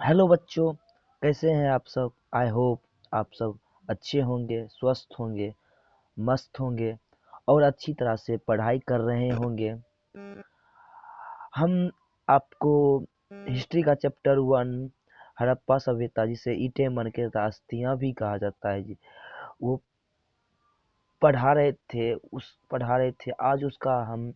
Hello बच्चों, कैसे हैं आप सब। आई होप आप सब अच्छे होंगे, स्वस्थ होंगे, मस्त होंगे और अच्छी तरह से पढ़ाई कर रहे होंगे। हम आपको हिस्ट्री का चैप्टर 1 हड़प्पा सभ्यता, जिसे ईंटें मन के रास्तियाँ भी कहा जाता है जी, वो पढ़ा रहे थे। आज उसका हम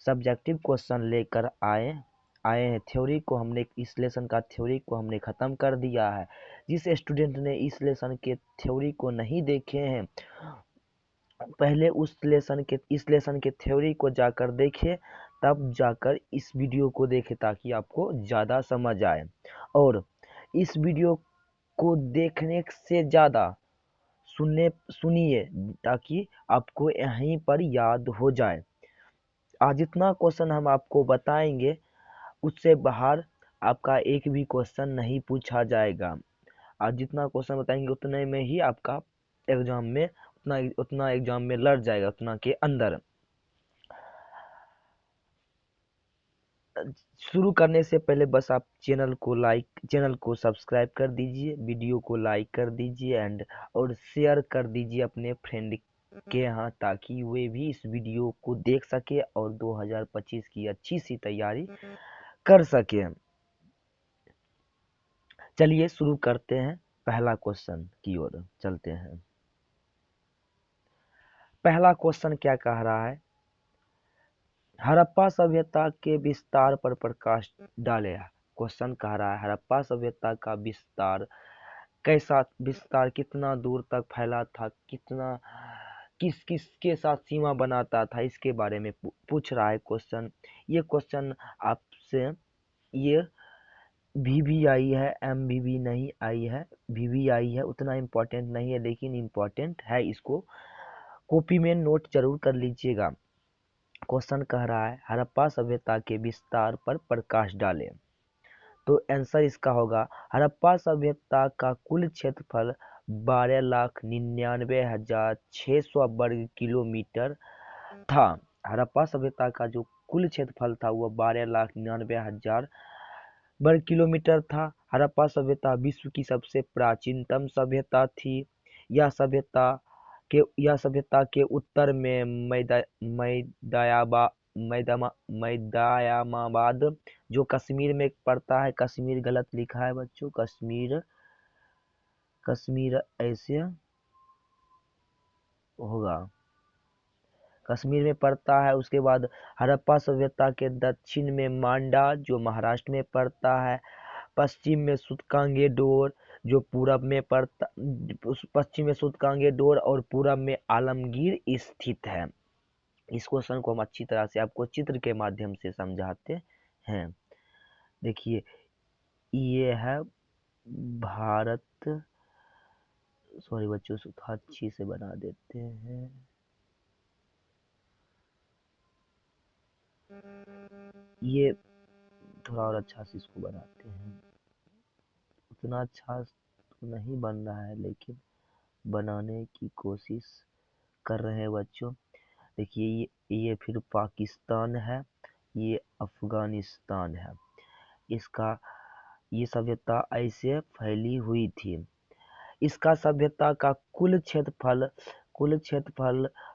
सब्जेक्टिव क्वेश्चन लेकर आए आए हैं। थ्योरी को हमने इस लेसन का थ्योरी को हमने ख़त्म कर दिया है। जिस स्टूडेंट ने इस लेसन के थ्योरी को नहीं देखे हैं, पहले इस लेसन के थ्योरी को जाकर देखें, तब जाकर इस वीडियो को देखें ताकि आपको ज़्यादा समझ आए। और इस वीडियो को देखने से ज़्यादा सुनिए ताकि आपको यहीं पर याद हो जाए। आज जितना क्वेश्चन हम आपको बताएंगे, उससे बाहर आपका एक भी क्वेश्चन नहीं पूछा जाएगा। आज जितना क्वेश्चन बताएंगे उतने में ही आपका एग्जाम में उतना एग्जाम में लड़ जाएगा, उतना के अंदर। शुरू करने से पहले बस आप चैनल को सब्सक्राइब कर दीजिए, वीडियो को लाइक कर दीजिए और शेयर कर दीजिए अपने फ्रेंड के यहाँ, ताकि वे भी इस वीडियो को देख सके और 2025 की अच्छी सी तैयारी कर सके। चलिए शुरू करते हैं, पहला क्वेश्चन की ओर चलते हैं। पहला क्वेश्चन क्या कह रहा है? हड़प्पा सभ्यता के विस्तार पर प्रकाश डाले। क्वेश्चन कह रहा है हड़प्पा सभ्यता का विस्तार कितना दूर तक फैला था, किस किस के साथ सीमा बनाता था, इसके बारे में पूछ रहा है क्वेश्चन। ये क्वेश्चन आपसे ये भी आई है, भी नहीं आई है, भी आई है। उतना इम्पोर्टेंट नहीं है लेकिन इम्पोर्टेंट है, इसको कॉपी में नोट जरूर कर लीजिएगा। क्वेश्चन कह रहा है हड़प्पा सभ्यता के विस्तार पर प्रकाश डालें। तो आंसर इसका होगा, हड़प्पा सभ्यता का कुल क्षेत्रफल 12,99,600 वर्ग किलोमीटर था। हड़प्पा सभ्यता का जो कुल क्षेत्रफल था वह 12,99,000 वर्ग किलोमीटर था। हड़प्पा सभ्यता विश्व की सबसे प्राचीनतम सभ्यता थी। यह सभ्यता के उत्तर में मैदायामाबाद, जो कश्मीर में पड़ता है। कश्मीर गलत लिखा है बच्चों, कश्मीर ऐसे होगा, कश्मीर में पड़ता है। उसके बाद हड़प्पा सभ्यता के दक्षिण में मांडा, जो महाराष्ट्र में पड़ता है। पश्चिम में सूतकांगेडोर, जो पश्चिम में सूतकांगेडोर और पूरब में आलमगीर स्थित है। इस क्वेश्चन को हम अच्छी तरह से आपको चित्र के माध्यम से समझाते हैं। देखिए, ये है भारत। सॉरी बच्चों, अच्छी से बना देते हैं। ये थोड़ा और अच्छा से इसको बनाते हैं। उतना अच्छा तो नहीं बन रहा है लेकिन बनाने की कोशिश कर रहे हैं बच्चों। देखिए, ये फिर पाकिस्तान है, ये अफगानिस्तान है। इसका ये सभ्यता ऐसे फैली हुई थी। इसका सभ्यता का कुल क्षेत्रफल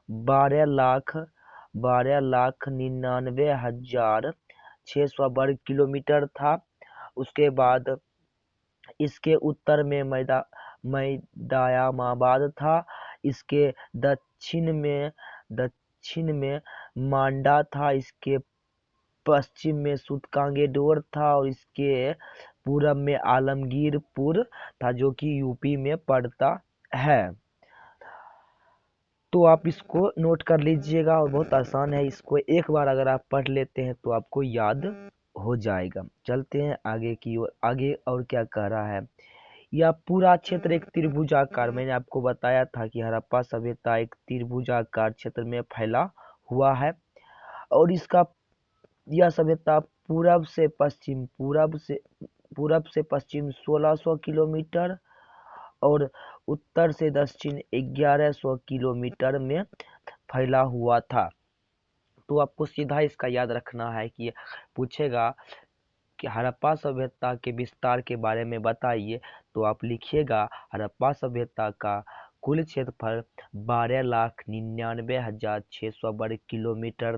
12,99,600 वर्ग किलोमीटर था। उसके बाद इसके उत्तर में मैदायामाबाद था। इसके दक्षिण में मांडा था। इसके पश्चिम में सूतकांगेडोर था और इसके पूरब में आलमगीरपुर था, जो कि यूपी में पड़ता है। तो आप इसको नोट कर लीजिएगा और बहुत आसान है। इसको एक बार अगर आप पढ़ लेते हैं तो आपको याद हो जाएगा। चलते हैं आगे की ओर। आगे और क्या कह रहा है? यह पूरा क्षेत्र एक त्रिभुजाकार, मैंने आपको बताया था कि हड़प्पा सभ्यता एक त्रिभुजाकार क्षेत्र में फैला हुआ है। और यह सभ्यता पूरब से पश्चिम 1600 किलोमीटर और उत्तर से दक्षिण 1100 किलोमीटर में फैला हुआ था। तो आपको सीधा इसका याद रखना है कि पूछेगा कि हड़प्पा सभ्यता के विस्तार के बारे में बताइए। तो आप लिखिएगा हड़प्पा सभ्यता का कुल क्षेत्रफल 12,99,600 वर्ग किलोमीटर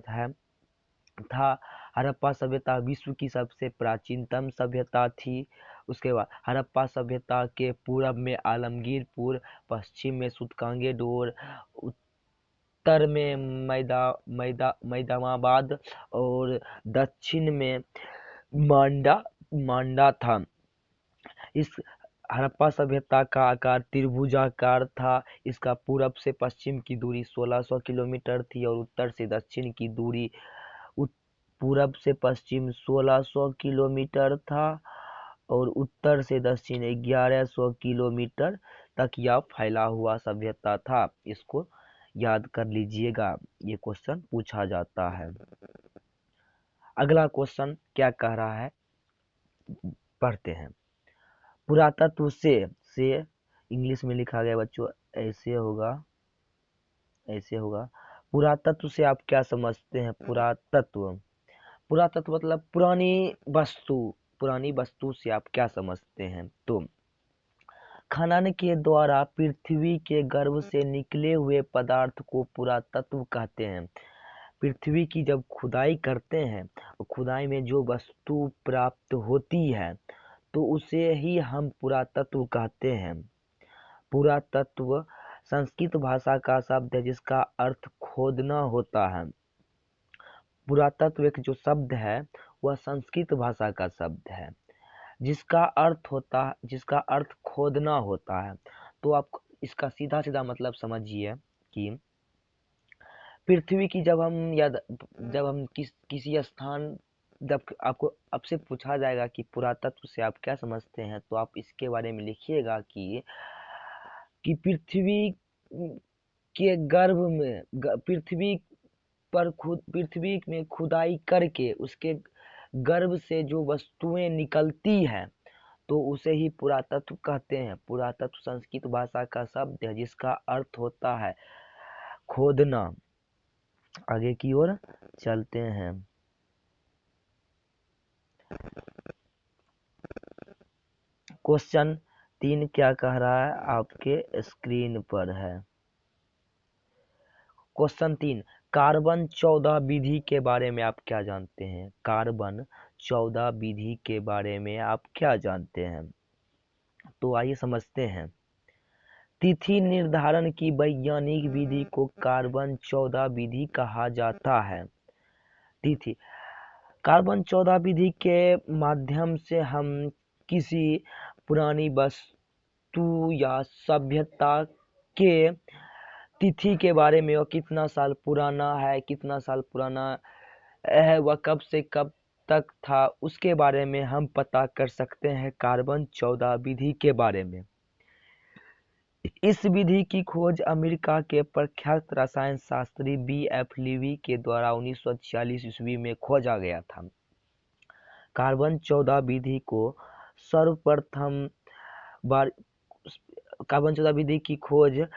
था। हड़प्पा सभ्यता विश्व की सबसे प्राचीनतम सभ्यता थी। उसके बाद हड़प्पा सभ्यता के पूरब में आलमगीरपुर, पश्चिम में सूतकांगेडोर, उत्तर में मैदामाबाद और दक्षिण में मांडा था। इस हड़प्पा सभ्यता का आकार त्रिभुजाकार था। इसका पूरब से पश्चिम की दूरी 1600 किलोमीटर थी और उत्तर से दक्षिण की दूरी पूरब से पश्चिम 1600 किलोमीटर था और उत्तर से दक्षिण 1100 किलोमीटर तक यह फैला हुआ सभ्यता था। इसको याद कर लीजिएगा, ये क्वेश्चन पूछा जाता है। अगला क्वेश्चन क्या कह रहा है, पढ़ते हैं। पुरातत्व से इंग्लिश में लिखा गया बच्चों, ऐसे होगा। पुरातत्व से आप क्या समझते हैं? पुरातत्व मतलब पुरानी वस्तु से आप क्या समझते हैं? तो खनन के द्वारा पृथ्वी के गर्भ से निकले हुए पदार्थ को पुरातत्व कहते हैं। पृथ्वी की जब खुदाई करते हैं, खुदाई में जो वस्तु प्राप्त होती है तो उसे ही हम पुरातत्व कहते हैं। पुरातत्व संस्कृत भाषा का शब्द है जिसका अर्थ खोदना होता है। पुरातत्व एक जो शब्द है वह संस्कृत भाषा का शब्द है जिसका अर्थ खोदना होता है। तो आप इसका सीधा मतलब समझिए कि पृथ्वी की जब हम किसी स्थान, जब आपसे पूछा जाएगा कि पुरातत्व से आप क्या समझते हैं, तो आप इसके बारे में लिखिएगा कि पृथ्वी के गर्भ में पृथ्वी में खुदाई करके उसके गर्भ से जो वस्तुएं निकलती हैं तो उसे ही पुरातत्व कहते हैं। पुरातत्व संस्कृत भाषा का शब्द है जिसका अर्थ होता है खोदना। आगे की ओर चलते हैं। क्वेश्चन 3 क्या कह रहा है, आपके स्क्रीन पर है। क्वेश्चन 3, कार्बन 14 विधि के बारे में आप क्या जानते हैं? कार्बन 14 विधि के बारे में आप क्या जानते हैं? तो आइए समझते हैं। तिथि निर्धारण की वैज्ञानिक विधि को कार्बन 14 विधि कहा जाता है। तिथि कार्बन 14 विधि के माध्यम से हम किसी पुरानी वस्तु या सभ्यता के तिथि के बारे में, वह कितना साल पुराना है, वह कब से कब तक था, उसके बारे में हम पता कर सकते हैं कार्बन 14 विधि के बारे में। इस विधि की खोज अमेरिका के प्रख्यात रसायन शास्त्री B.F. लीवी के द्वारा 1946 ईस्वी में खोजा गया था। कार्बन 14 विधि को सर्वप्रथम बार कार्बन 14 विधि की खोज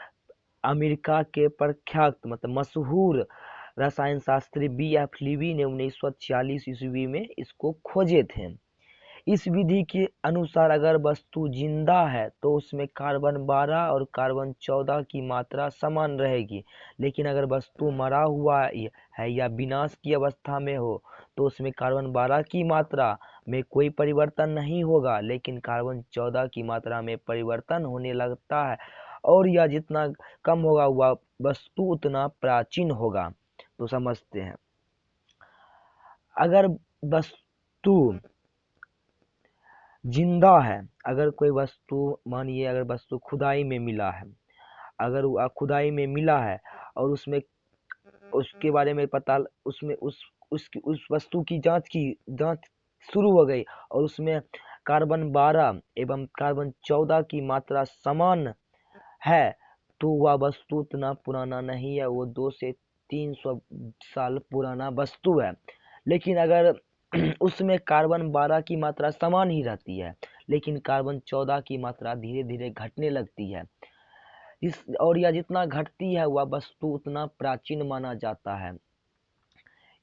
अमेरिका के प्रख्यात मशहूर रसायन शास्त्री B.F. लीवी ने 1946 ईस्वी में इसको खोजे थे। इस विधि के अनुसार अगर वस्तु जिंदा है तो उसमें कार्बन 12 और कार्बन 14 की मात्रा समान रहेगी, लेकिन अगर वस्तु मरा हुआ है या विनाश की अवस्था में हो तो उसमें कार्बन 12 की मात्रा में कोई परिवर्तन नहीं होगा, लेकिन कार्बन 14 की मात्रा में परिवर्तन होने लगता है और यह जितना कम होगा वह वस्तु उतना प्राचीन होगा। तो समझते हैं, अगर वस्तु जिंदा है, अगर कोई वस्तु मानिए अगर वस्तु खुदाई में मिला है, अगर वो खुदाई में मिला है और उसमें उसके बारे में पता उसमें उस वस्तु की जांच शुरू हो गई और उसमें कार्बन 12 एवं कार्बन 14 की मात्रा समान है तो वह वस्तु उतना पुराना नहीं है, वो 200 से 300 साल पुराना वस्तु है। लेकिन अगर उसमें कार्बन 12 की मात्रा समान ही रहती है लेकिन कार्बन 14 की मात्रा धीरे धीरे घटने लगती है, और यह जितना घटती है वह वस्तु उतना प्राचीन माना जाता है।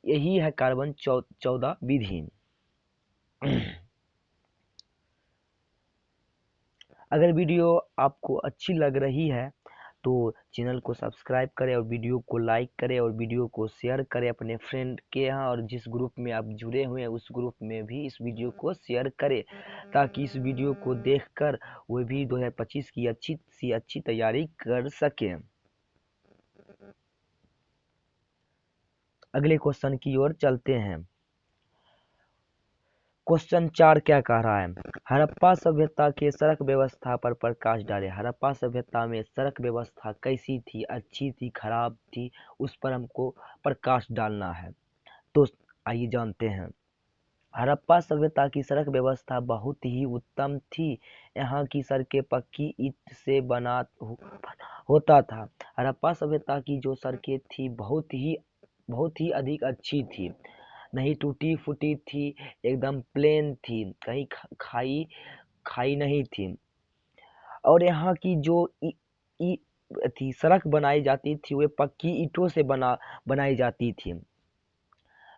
यही है कार्बन 14 विधि। अगर वीडियो आपको अच्छी लग रही है तो चैनल को सब्सक्राइब करें और वीडियो को लाइक करें और वीडियो को शेयर करें अपने फ्रेंड के यहाँ, और जिस ग्रुप में आप जुड़े हुए हैं उस ग्रुप में भी इस वीडियो को शेयर करें ताकि इस वीडियो को देखकर वो भी 2025 की अच्छी सी अच्छी तैयारी कर सकें। अगले क्वेश्चन की ओर चलते हैं। क्वेश्चन 4 क्या कह रहा है? हड़प्पा सभ्यता के सड़क व्यवस्था पर प्रकाश डालें। हड़प्पा सभ्यता में सड़क व्यवस्था कैसी थी, अच्छी थी, खराब थी, उस पर हमको प्रकाश डालना है। तो आइए जानते हैं। हड़प्पा सभ्यता की सड़क व्यवस्था बहुत ही उत्तम थी। यहाँ की सड़कें पक्की ईंट से बना होता था। हड़प्पा सभ्यता की जो सड़कें थी बहुत ही अधिक अच्छी थी, नहीं टूटी फूटी थी, एकदम प्लेन थी, कहीं खाई खाई नहीं थी। और यहाँ की जो थी सड़क बनाई जाती थी वे पक्की ईंटों से बनाई जाती थी।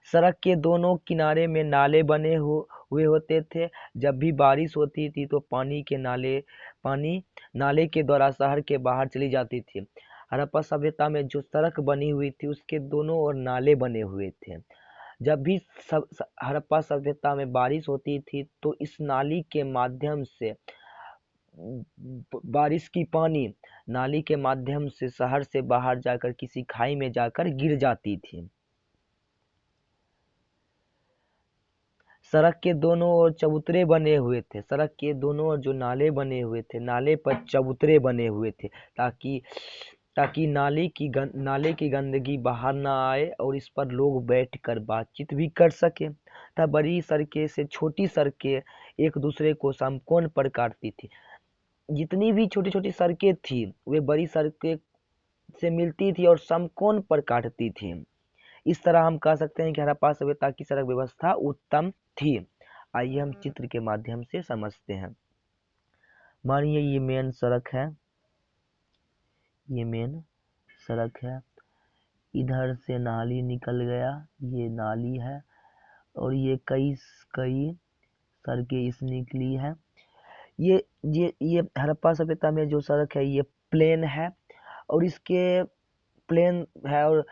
सड़क के दोनों किनारे में नाले बने हुए होते थे। जब भी बारिश होती थी तो पानी नाले के द्वारा शहर के बाहर चली जाती थी। हड़प्पा सभ्यता में जो सड़क बनी हुई थी उसके दोनों ओर नाले बने हुए थे। जब भी हड़प्पा सभ्यता में बारिश होती थी तो इस नाली के माध्यम से बारिश की पानी नाली के माध्यम से शहर से बाहर जाकर किसी खाई में जाकर गिर जाती थी। सड़क के दोनों ओर चबूतरे बने हुए थे। सड़क के दोनों ओर जो नाले बने हुए थे, नाले पर चबूतरे बने हुए थे ताकि नाले की गंदगी बाहर ना आए और इस पर लोग बैठकर बातचीत भी कर सके। तब बड़ी सड़कें से छोटी सड़कें एक दूसरे को समकोण पर काटती थी। जितनी भी छोटी छोटी सड़कें थी वे बड़ी सड़कें से मिलती थी और समकोण पर काटती थी। इस तरह हम कह सकते हैं कि हड़प्पा सभ्यता की सड़क व्यवस्था उत्तम थी। आइए हम चित्र के माध्यम से समझते हैं। मानिए ये मेन सड़क है, ये मेन सड़क है, इधर से नाली निकल गया, ये नाली है, और ये कई सड़कें इस निकली है। ये हड़प्पा सभ्यता में जो सड़क है ये प्लेन है और इसके प्लेन है और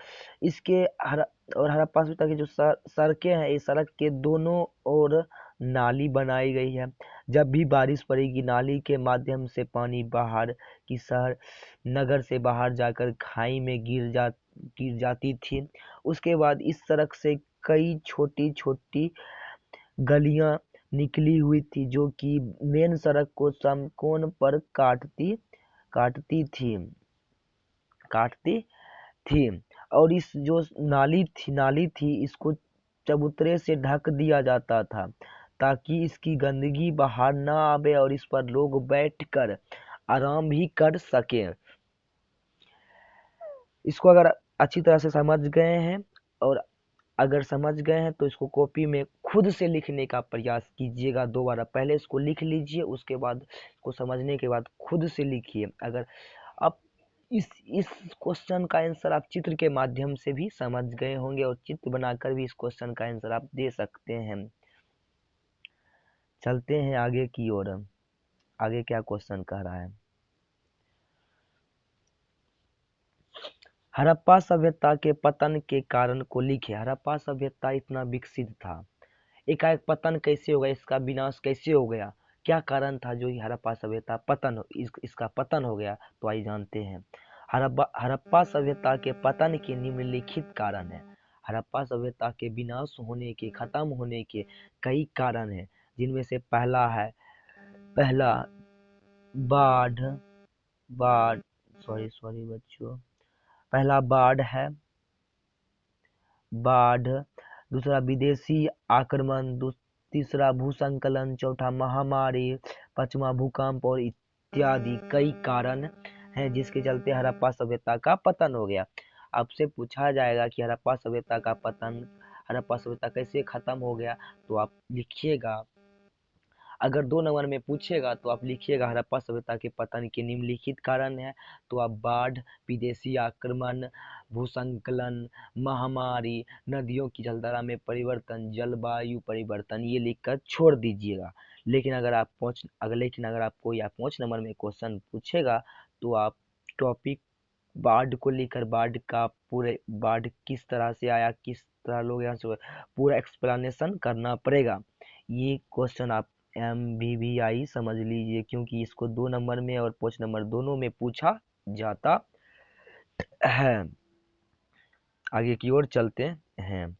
हड़प्पा सभ्यता की जो सड़कें हैं इस सड़क के दोनों ओर नाली बनाई गई है। जब भी बारिश पड़ेगी नाली के माध्यम से पानी बाहर की शहर नगर से बाहर जाकर खाई में गिर जाती थी। उसके बाद इस सड़क से कई छोटी छोटी गलियां निकली हुई थी जो कि मेन सड़क को समकोण पर काटती थी। और इस जो नाली थी इसको चबूतरे से ढक दिया जाता था ताकि इसकी गंदगी बाहर ना आवे और इस पर लोग बैठकर आराम भी कर सके। इसको अगर अच्छी तरह से समझ गए हैं और अगर समझ गए हैं तो इसको कॉपी में खुद से लिखने का प्रयास कीजिएगा। 2 बार पहले इसको लिख लीजिए, उसके बाद इसको समझने के बाद खुद से लिखिए। अगर आप इस क्वेश्चन का आंसर आप चित्र के माध्यम से भी समझ गए होंगे और चित्र बनाकर भी इस क्वेश्चन का आंसर आप दे सकते हैं। चलते हैं आगे की ओर। आगे क्या क्वेश्चन कह रहा है? हड़प्पा सभ्यता के पतन के कारण को लिखे। हड़प्पा सभ्यता इतना विकसित था, एकाएक पतन कैसे हो गया, इसका विनाश कैसे हो गया, क्या कारण था जो हड़प्पा सभ्यता इसका पतन हो गया? तो आइए जानते हैं। हड़प्पा सभ्यता के पतन के निम्नलिखित कारण है। हड़प्पा सभ्यता के विनाश होने के, खत्म होने के कई कारण हैं, जिनमें से पहला बाढ़ बाढ़ सॉरी बच्चों, पहला बाढ़ है, बाढ़, दूसरा विदेशी आक्रमण, तीसरा भूसंकलन, चौथा महामारी, पांचवा भूकंप और इत्यादि कई कारण हैं जिसके चलते हड़प्पा सभ्यता का पतन हो गया। आपसे पूछा जाएगा कि हड़प्पा सभ्यता का पतन, हड़प्पा सभ्यता कैसे खत्म हो गया, तो आप लिखिएगा। अगर 2 नंबर में पूछेगा तो आप लिखिएगा हड़प्पा सभ्यता के पतन के निम्नलिखित कारण है, तो आप बाढ़, विदेशी आक्रमण, भूसंकलन, महामारी, नदियों की जलधारा में परिवर्तन, जलवायु परिवर्तन ये लिखकर छोड़ दीजिएगा। लेकिन अगर आपको या 5 नंबर में क्वेश्चन पूछेगा तो आप टॉपिक बाढ़ को लेकर बाढ़ किस तरह से आया, किस तरह लोग यहाँ से पूरा एक्सप्लेनेशन करना पड़ेगा। ये क्वेश्चन आप MBBI समझ लीजिए, क्योंकि इसको 2 नंबर में और 5 नंबर दोनों में पूछा जाता है। आगे की ओर चलते हैं।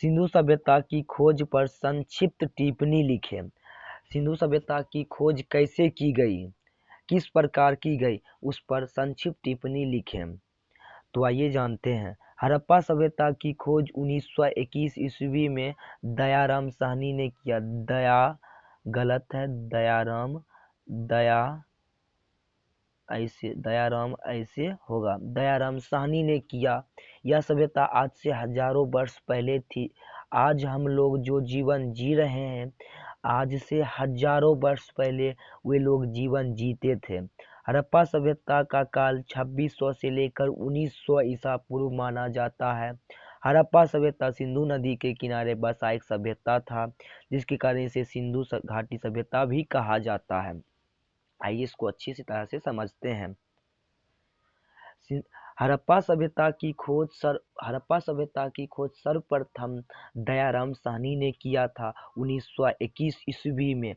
सिंधु सभ्यता की खोज पर संक्षिप्त टिप्पणी लिखें। सिंधु सभ्यता की खोज कैसे की गई, किस प्रकार की गई, उस पर संक्षिप्त टिप्पणी लिखें। तो आइए जानते हैं। हड़प्पा सभ्यता की खोज 1921 ईस्वी में दयाराम साहनी ने किया। गलत है, दयाराम ऐसे होगा। दयाराम साहनी ने किया। यह सभ्यता आज से हजारों वर्ष पहले थी। आज हम लोग जो जीवन जी रहे हैं, आज से हजारों वर्ष पहले वे लोग जीवन जीते थे। हड़प्पा सभ्यता का काल 2600 से लेकर 1900 ईसा पूर्व माना जाता है। हड़प्पा सभ्यता सिंधु नदी के किनारे बसा एक सभ्यता था, जिसके कारण इसे सिंधु घाटी सभ्यता भी कहा जाता है। आइए इसको अच्छी सी तरह से समझते हैं। हड़प्पा सभ्यता की खोज सर्वप्रथम दयाराम साहनी ने किया था 1921 ईस्वी में।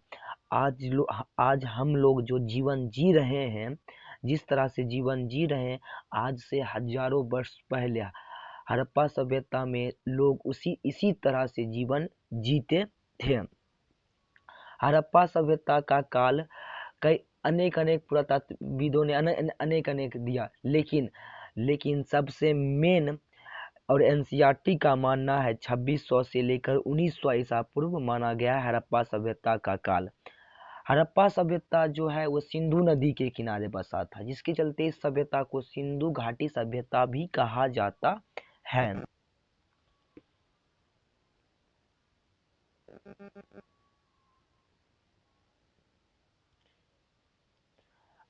आज हम लोग जो जीवन जी रहे हैं, जिस तरह से जीवन जी रहे हैं, आज से हजारों वर्ष पहले हड़प्पा सभ्यता में लोग इसी तरह से जीवन जीते थे। हड़प्पा सभ्यता का काल कई अनेक पुरातत्वविदों ने अनेक दिया, लेकिन सबसे मेन और एनसीईआरटी का मानना है 2600 से लेकर 1900 ईसा पूर्व माना गया है हड़प्पा सभ्यता का काल। हड़प्पा सभ्यता जो है वो सिंधु नदी के किनारे बसा था, जिसके चलते इस सभ्यता को सिंधु घाटी सभ्यता भी कहा जाता है।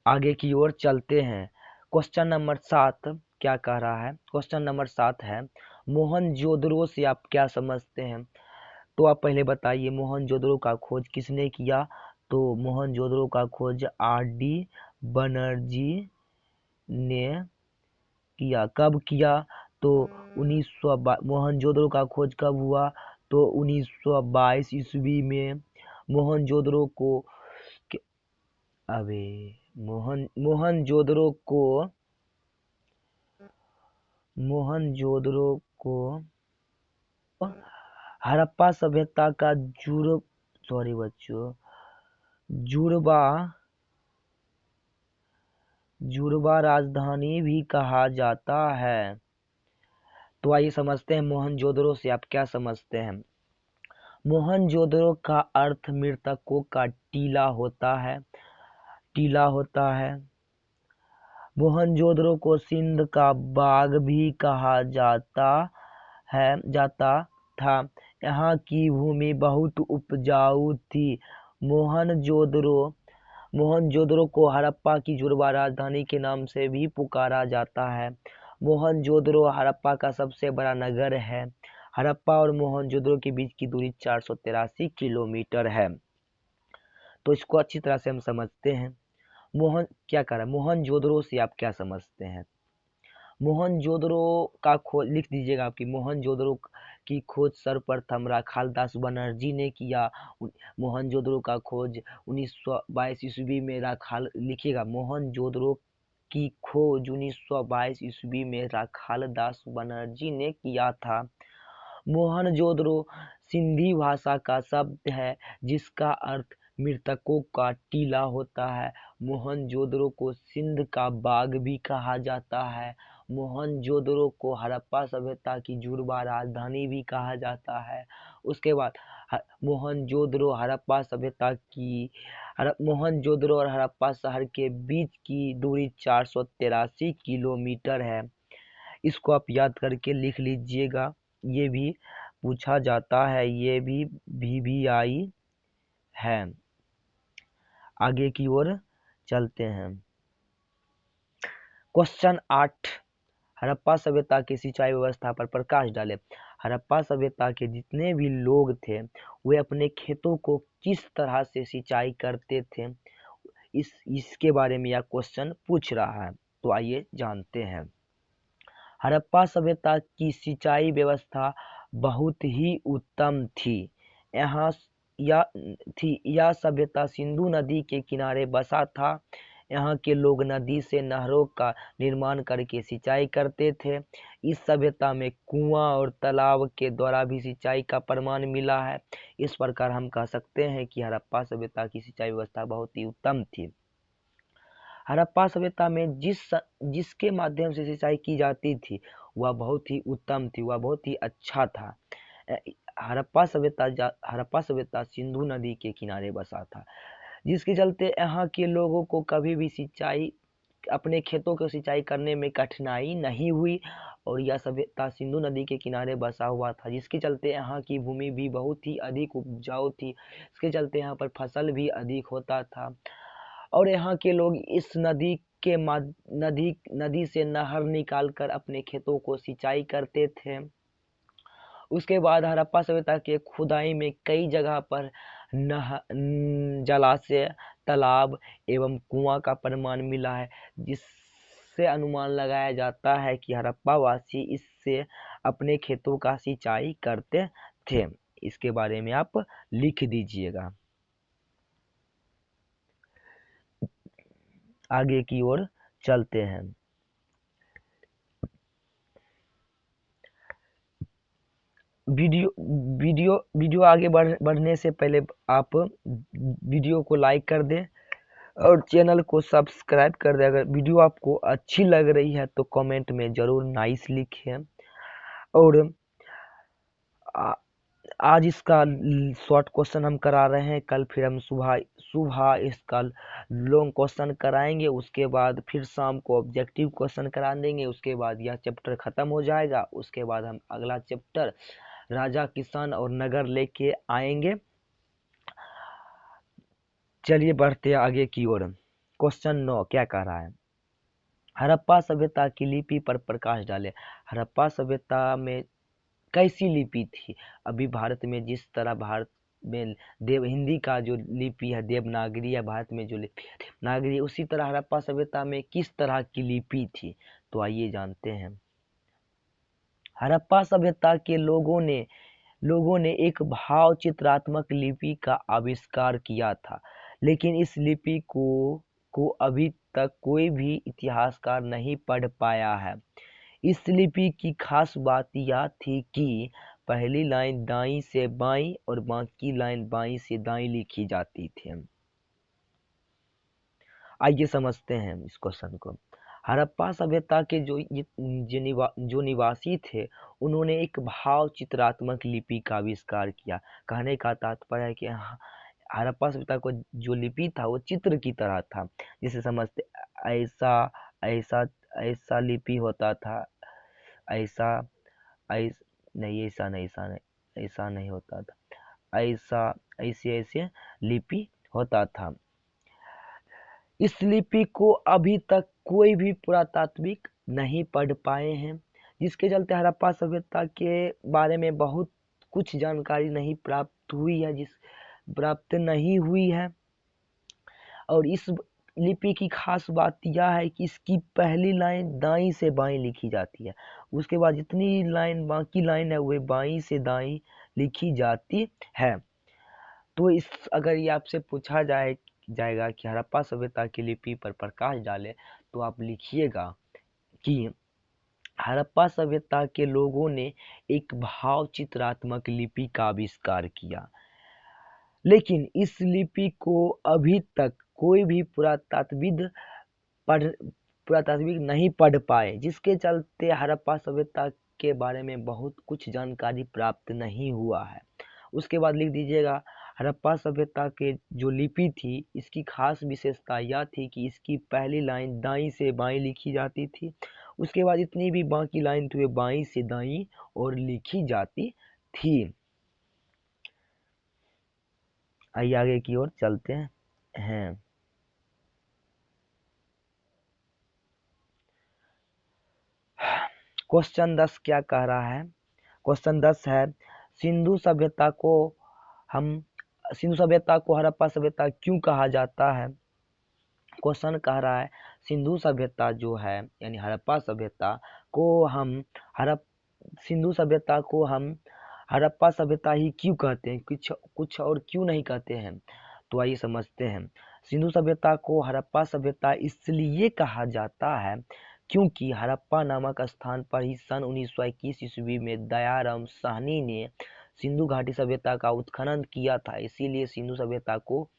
आगे की ओर चलते हैं। क्वेश्चन नंबर 7 क्या कह रहा है? क्वेश्चन नंबर 7 है, मोहनजोदड़ो से आप क्या समझते हैं? तो आप पहले बताइए, मोहनजोदड़ो का खोज किसने किया? तो मोहनजोदड़ो का खोज RD बनर्जी ने किया। कब किया? तो 1900। मोहनजोदड़ो का खोज कब हुआ? तो 1922 ईस्वी में। मोहनजोदड़ो को अबे मोहनजोदड़ो को हड़प्पा सभ्यता का जुड़वा राजधानी भी कहा जाता है। तो आइए समझते हैं मोहनजोदड़ो से आप क्या समझते हैं। मोहनजोदड़ो का अर्थ मृतकों का टीला होता है। मोहनजोदड़ो को सिंध का बाग भी कहा जाता था। यहाँ की भूमि बहुत उपजाऊ थी। मोहनजोदड़ो को हड़प्पा की जुड़वा राजधानी के नाम से भी पुकारा जाता है। मोहनजोदड़ो हड़प्पा का सबसे बड़ा नगर है। हड़प्पा और मोहनजोदड़ो के बीच की दूरी 483 किलोमीटर है। तो इसको अच्छी तरह से हम समझते हैं। मोहनजोदड़ो से आप क्या समझते हैं? मोहनजोदड़ो का खोज लिख दीजिएगा आपकी। मोहनजोदड़ो की खोज सर्वप्रथम राखालदास बनर्जी ने किया। मोहनजोदड़ो का खोज 1922 ईस्वी में लिखिएगा। मोहनजोदड़ो की खोज 1922 ईस्वी में राखालदास बनर्जी ने किया था। मोहनजोदड़ो सिंधी भाषा का शब्द है, जिसका अर्थ मृतकों का टीला होता है। मोहनजोदड़ो को सिंध का बाग भी कहा जाता है। मोहनजोदड़ो को हड़प्पा सभ्यता की जुड़वा राजधानी भी कहा जाता है। उसके बाद मोहनजोदड़ो और हड़प्पा शहर के बीच की दूरी 483 किलोमीटर है। इसको आप याद करके लिख लीजिएगा, ये भी पूछा जाता है, ये भी VBI है। आगे की ओर चलते हैं। क्वेश्चन 8, हड़प्पा सभ्यता की सिंचाई व्यवस्था पर प्रकाश डालें। हड़प्पा सभ्यता के जितने भी लोग थे वे अपने खेतों को किस तरह से सिंचाई करते थे, इसके बारे में यह क्वेश्चन पूछ रहा है। तो आइए जानते हैं। हड़प्पा सभ्यता की सिंचाई व्यवस्था बहुत ही उत्तम थी। यहाँ यह सभ्यता सिंधु नदी के किनारे बसा था। यहाँ के लोग नदी से नहरों का निर्माण करके सिंचाई करते थे। इस सभ्यता में कुआं और तालाब के द्वारा भी सिंचाई का प्रमाण मिला है। इस प्रकार हम कह सकते हैं कि हड़प्पा सभ्यता की सिंचाई व्यवस्था बहुत ही उत्तम थी। हड़प्पा सभ्यता में जिसके माध्यम से सिंचाई की जाती थी वह बहुत ही उत्तम थी, वह बहुत ही अच्छा था। हड़प्पा सभ्यता सिंधु नदी के किनारे बसा था, जिसके चलते यहाँ के लोगों को कभी भी अपने खेतों को सिंचाई करने में कठिनाई नहीं हुई। और यह सभ्यता सिंधु नदी के किनारे बसा हुआ था, जिसके चलते यहाँ की भूमि भी बहुत ही अधिक उपजाऊ थी। इसके चलते यहाँ पर फसल भी अधिक होता था और यहाँ के लोग इस नदी से नहर निकालकर अपने खेतों को सिंचाई करते थे। उसके बाद हड़प्पा सभ्यता के खुदाई में कई जगह पर जलाशय, तालाब एवं कुआं का प्रमाण मिला है, जिससे अनुमान लगाया जाता है कि हड़प्पा वासी इससे अपने खेतों का सिंचाई करते थे। इसके बारे में आप लिख दीजिएगा। आगे की ओर चलते हैं। वीडियो आगे बढ़ने से पहले आप वीडियो को लाइक कर दें और चैनल को सब्सक्राइब कर दें। अगर वीडियो आपको अच्छी लग रही है तो कमेंट में ज़रूर नाइस लिखें। और आज इसका शॉर्ट क्वेश्चन हम करा रहे हैं, कल फिर हम सुबह इसका लॉन्ग क्वेश्चन कराएंगे। उसके बाद फिर शाम को ऑब्जेक्टिव क्वेश्चन करा देंगे। उसके बाद यह चैप्टर ख़त्म हो जाएगा। उसके बाद हम अगला चैप्टर राजा, किसान और नगर लेके आएंगे। चलिए बढ़ते हैं आगे की ओर। क्वेश्चन 9 क्या कह रहा है? हड़प्पा सभ्यता की लिपि पर प्रकाश डाले। हड़प्पा सभ्यता में कैसी लिपि थी? अभी भारत में जिस तरह भारत में हिंदी का जो लिपि है देवनागरी है, भारत में जो लिपि है देवनागरी है, उसी तरह हड़प्पा सभ्यता में किस तरह की लिपि थी? तो आइए जानते हैं। हड़प्पा सभ्यता के लोगों ने एक भाव चित्रात्मक लिपि का आविष्कार किया था, लेकिन इस लिपि को अभी तक कोई भी इतिहासकार नहीं पढ़ पाया है। इस लिपि की खास बात यह थी कि पहली लाइन दाईं से बाईं और बाकी लाइन बाईं से दाईं लिखी जाती थी। आइए समझते हैं इस क्वेश्चन को। हड़प्पा सभ्यता के जो निवासी थे उन्होंने एक भाव चित्रात्मक लिपि का आविष्कार किया। कहने का तात्पर्य है कि हड़प्पा सभ्यता को जो लिपि था वो चित्र की तरह था। जिसे समझते ऐसा ऐसा ऐसा लिपि होता था, ऐसा नहीं, ऐसा नहीं होता था, ऐसे ऐसे लिपि होता था। इस लिपि को अभी तक कोई भी पुरातात्विक नहीं पढ़ पाए हैं, जिसके चलते हड़प्पा सभ्यता के बारे में बहुत कुछ जानकारी नहीं प्राप्त नहीं हुई है। और इस लिपि की खास बात यह है कि इसकी पहली लाइन दाईं से बाईं लिखी जाती है। उसके बाद जितनी लाइन बाकी लाइन है वे बाईं से दाईं लिखी जाती है। तो अगर ये आपसे पूछा जाएगा कि हड़प्पा सभ्यता की लिपि पर प्रकाश डाले, तो आप लिखिएगा कि हड़प्पा सभ्यता के लोगों ने एक भाव चित्रात्मक लिपि का आविष्कार किया, लेकिन इस लिपि को अभी तक कोई भी पुरातात्विक नहीं पढ़ पाए, जिसके चलते हड़प्पा सभ्यता के बारे में बहुत कुछ जानकारी प्राप्त नहीं हुआ है। उसके बाद लिख दीजिएगा, हड़प्पा सभ्यता के जो लिपि थी इसकी खास विशेषता यह थी कि इसकी पहली लाइन दाईं से बाईं लिखी जाती थी। उसके बाद जितनी भी बाकी लाइन थी वे बाईं से दाईं और लिखी जाती थी। आइए आगे की ओर चलते हैं। क्वेश्चन 10 क्या कह रहा है? क्वेश्चन 10 है, सिंधु सभ्यता को हड़प्पा सभ्यता क्यों कहा जाता है? क्वेश्चन कह रहा है सिंधु सभ्यता जो है यानी हड़प्पा सभ्यता को हम सिंधु सभ्यता को हम हड़प्पा सभ्यता ही क्यों कहते हैं, कुछ और क्यों नहीं कहते हैं? तो आइए समझते हैं। सिंधु सभ्यता को हड़प्पा सभ्यता इसलिए कहा जाता है क्योंकि हड़प्पा नामक स्थान पर ही सन 1921 ईस्वी में दयाराम साहनी ने सिंधु घाटी सभ्यता का उत्खनन किया था, इसीलिए सिंधु सभ्यता को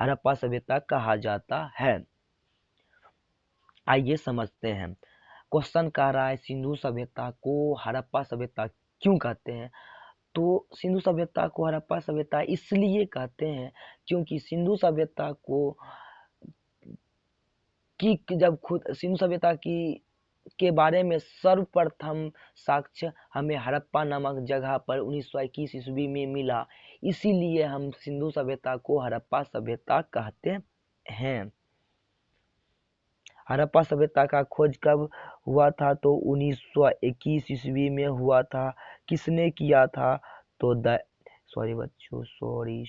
हड़प्पा सभ्यता कहा जाता है। आइए समझते हैं। क्वेश्चन कह रहा है सिंधु सभ्यता को हड़प्पा सभ्यता क्यों कहते हैं? तो सिंधु सभ्यता को हड़प्पा सभ्यता इसलिए कहते हैं क्योंकि सिंधु सभ्यता के बारे में सर्वप्रथम साक्ष्य हमें हड़प्पा नामक जगह पर 1921 ईस्वी में मिला, इसीलिए हम सिंधु सभ्यता को हड़प्पा सभ्यता कहते हैं। हड़प्पा सभ्यता का खोज कब हुआ था? तो 1921 ईस्वी में हुआ था। किसने किया था? तो सॉरी बच्चों, सॉरी।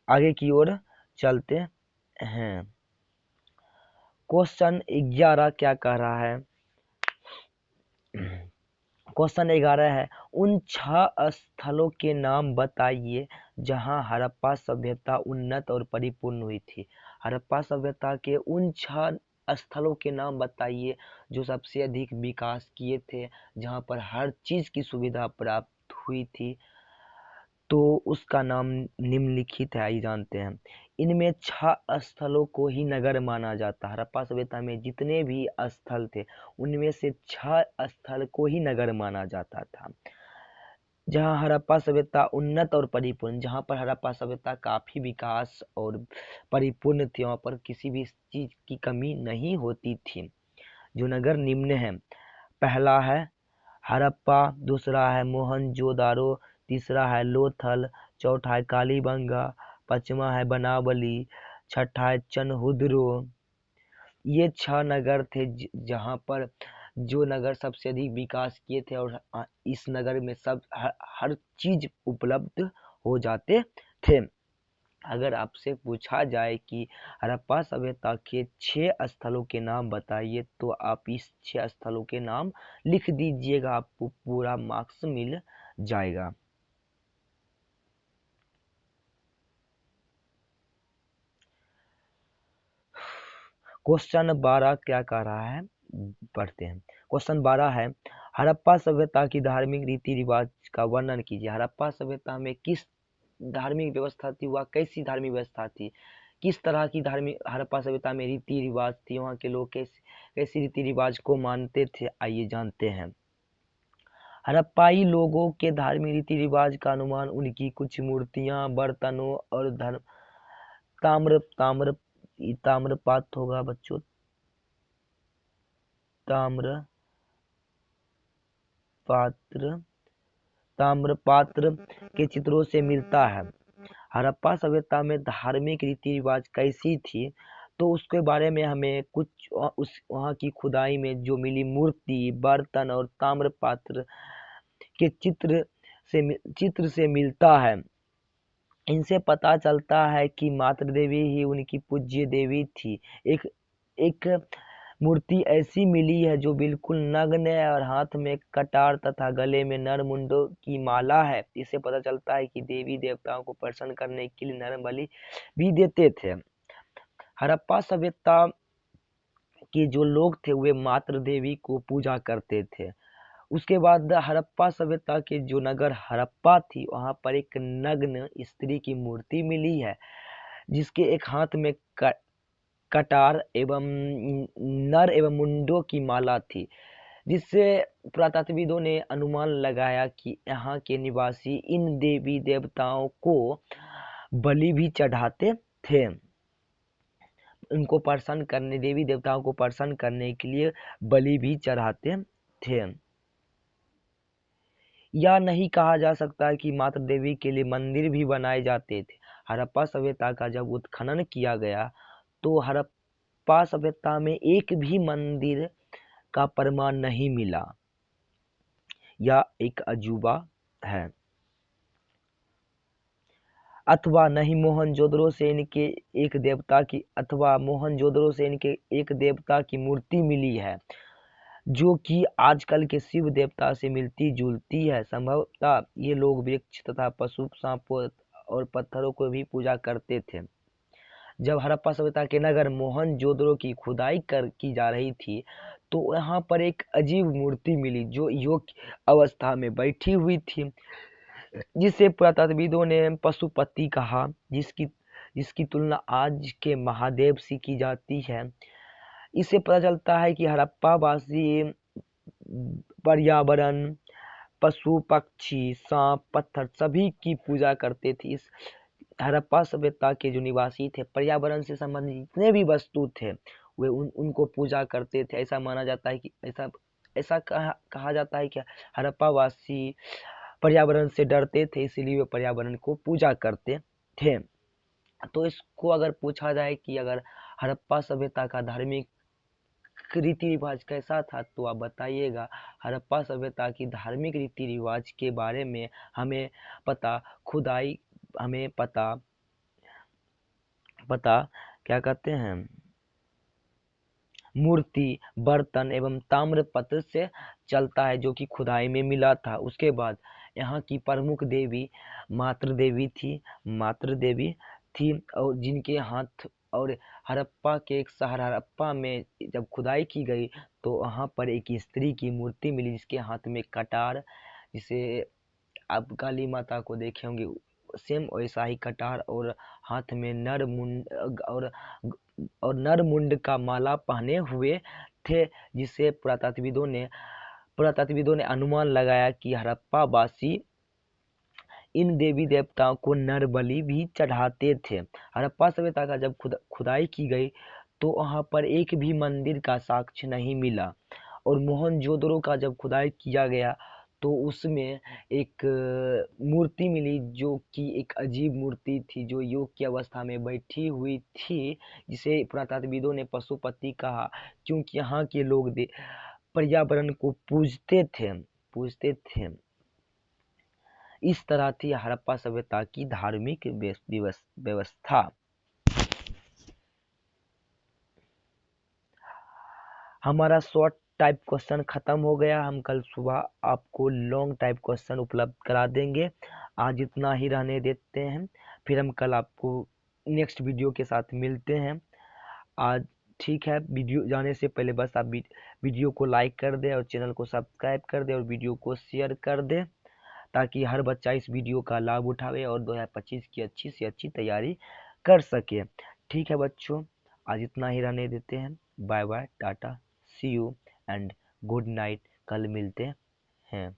आगे की ओर चलते हैं। क्वेश्चन 11 क्या कह रहा है? क्वेश्चन 11 है, उन 6 स्थलों के नाम बताइए जहां हड़प्पा सभ्यता उन्नत और परिपूर्ण हुई थी। हड़प्पा सभ्यता के उन 6 स्थलों के नाम बताइए जो सबसे अधिक विकास किए थे, जहां पर हर चीज की सुविधा प्राप्त हुई थी। तो उसका नाम निम्नलिखित है, आइए जानते हैं। इनमें 6 स्थलों को ही नगर माना जाता है। हड़प्पा सभ्यता में जितने भी स्थल थे उनमें से 6 स्थल को ही नगर माना जाता था। जहाँ हड़प्पा सभ्यता उन्नत और परिपूर्ण, जहाँ पर हड़प्पा सभ्यता काफी विकास और परिपूर्ण थी, वहाँ पर किसी भी चीज की कमी नहीं होती थी। जो नगर निम्न है, पहला है हड़प्पा, दूसरा है मोहनजोदारो, तीसरा है लोथल, चौथा है कालीबंगा, पांचवा है बनावली, छठा है चनहुदरो। ये 6 नगर थे जहाँ पर जो नगर सबसे अधिक विकास किए थे और इस नगर में हर चीज उपलब्ध हो जाते थे। अगर आपसे पूछा जाए कि हड़प्पा सभ्यता के 6 स्थलों के नाम बताइए तो आप इस 6 स्थलों के नाम लिख दीजिएगा, आपको पूरा मार्क्स मिल जाएगा। क्वेश्चन 12 क्या कह रहा है, पढ़ते हैं। क्वेश्चन 12 है, हड़प्पा सभ्यता की धार्मिक रीति रिवाज का वर्णन कीजिए। हड़प्पा सभ्यता में किस धार्मिक व्यवस्था थी, वह कैसी धार्मिक व्यवस्था थी, किस तरह की धार्मिक हड़प्पा सभ्यता में रीति रिवाज थी, वहाँ के लोग कैसी रीति रिवाज को मानते थे, आइए जानते हैं। हड़प्पाई लोगों के धार्मिक रीति रिवाज का अनुमान उनकी कुछ मूर्तियां, बर्तनों और ताम्रपात्र होगा बच्चों, ताम्रपात्र के चित्रों से मिलता है। हड़प्पा सभ्यता में धार्मिक रीति रिवाज कैसी थी, तो उसके बारे में हमें कुछ वहाँ की खुदाई में जो मिली मूर्ति, बर्तन और ताम्रपात्र के चित्र से मिलता है। इनसे पता चलता है कि मातृ देवी ही उनकी पूज्य देवी थी। एक मूर्ति ऐसी मिली है जो बिल्कुल नग्न है और हाथ में कटार तथा गले में नरमुंडों की माला है। इससे पता चलता है कि देवी देवताओं को प्रसन्न करने के लिए नर बलि भी देते थे। हड़प्पा सभ्यता के जो लोग थे वे मातृ देवी को पूजा करते थे। उसके बाद हड़प्पा सभ्यता के जो नगर हड़प्पा थी वहां पर एक नग्न स्त्री की मूर्ति मिली है, जिसके एक हाथ में कटार एवं नर एवं मुंडों की माला थी, जिससे पुरातत्वविदों ने अनुमान लगाया कि यहाँ के निवासी इन देवी देवताओं को बलि भी चढ़ाते थे। उनको प्रसन्न करने, देवी देवताओं को प्रसन्न करने के लिए बलि भी चढ़ाते थे। या नहीं कहा जा सकता कि मातृ देवी के लिए मंदिर भी बनाए जाते थे। हड़प्पा सभ्यता का जब उत्खनन किया गया तो हड़प्पा सभ्यता में एक भी मंदिर का प्रमाण नहीं मिला। यह एक अजूबा है। अथवा मोहनजोदड़ो से इनके एक देवता की मूर्ति मिली है जो कि आजकल के शिव देवता से मिलती जुलती है। संभवतः ये लोग वृक्ष तथा पशु, सांपों और पत्थरों को भी पूजा करते थे। जब हड़प्पा सभ्यता के नगर मोहनजोदड़ो की खुदाई की जा रही थी तो यहाँ पर एक अजीब मूर्ति मिली जो योग अवस्था में बैठी हुई थी, जिसे पुरातत्वविदों ने पशुपति कहा, जिसकी तुलना आज के महादेव से की जाती है। इससे पता चलता है कि हड़प्पा वासी पर्यावरण, पशु, पक्षी, सांप, पत्थर सभी की पूजा करते थे। इस हड़प्पा सभ्यता के जो निवासी थे, पर्यावरण से संबंधित जितने भी वस्तु थे वे उनको पूजा करते थे। ऐसा माना जाता है कि ऐसा कहा जाता है कि हड़प्पा वासी पर्यावरण से डरते थे, इसीलिए वे पर्यावरण को पूजा करते थे। तो इसको अगर पूछा जाए कि अगर हड़प्पा सभ्यता का धार्मिक रीति रिवाज कैसा था तो आप बताइएगा। हड़प्पा सभ्यता की धार्मिक रीति रिवाज के बारे में हमें पता क्या कहते हैं, मूर्ति, बर्तन एवं ताम्रपत्र से चलता है जो कि खुदाई में मिला था। उसके बाद यहाँ की प्रमुख देवी मातृ देवी थी और जिनके हाथ और हड़प्पा के एक शहर हड़प्पा में जब खुदाई की गई तो वहाँ पर एक स्त्री की मूर्ति मिली जिसके हाथ में कटार, जिसे आप काली माता को देखे होंगे सेम वैसा ही कटार और हाथ में नर मुंड का माला पहने हुए थे, जिसे पुरातत्वविदों ने अनुमान लगाया कि हड़प्पा वासी इन देवी देवताओं को नर बलि भी चढ़ाते थे। हड़प्पा सभ्यता का जब खुदाई की गई तो वहां पर एक भी मंदिर का साक्ष्य नहीं मिला और मोहनजोदड़ो का जब खुदाई किया गया तो उसमें एक मूर्ति मिली जो कि एक अजीब मूर्ति थी जो योग की अवस्था में बैठी हुई थी, जिसे पुरातत्वविदों ने पशुपति कहा क्योंकि यहाँ के लोग पर्यावरण को पूजते थे। इस तरह थी हड़प्पा सभ्यता की धार्मिक व्यवस्था। हमारा शॉर्ट टाइप क्वेश्चन खत्म हो गया। हम कल सुबह आपको लॉन्ग टाइप क्वेश्चन उपलब्ध करा देंगे। आज इतना ही रहने देते हैं, फिर हम कल आपको नेक्स्ट वीडियो के साथ मिलते हैं। आज ठीक है, वीडियो जाने से पहले बस आप वीडियो को लाइक कर दें और चैनल को सब्सक्राइब कर दें और वीडियो को शेयर कर दें ताकि हर बच्चा इस वीडियो का लाभ उठावे और 2025 की अच्छी से अच्छी तैयारी कर सके। ठीक है बच्चों, आज इतना ही रहने देते हैं। बाय बाय, टाटा, see you and good night. कल मिलते हैं।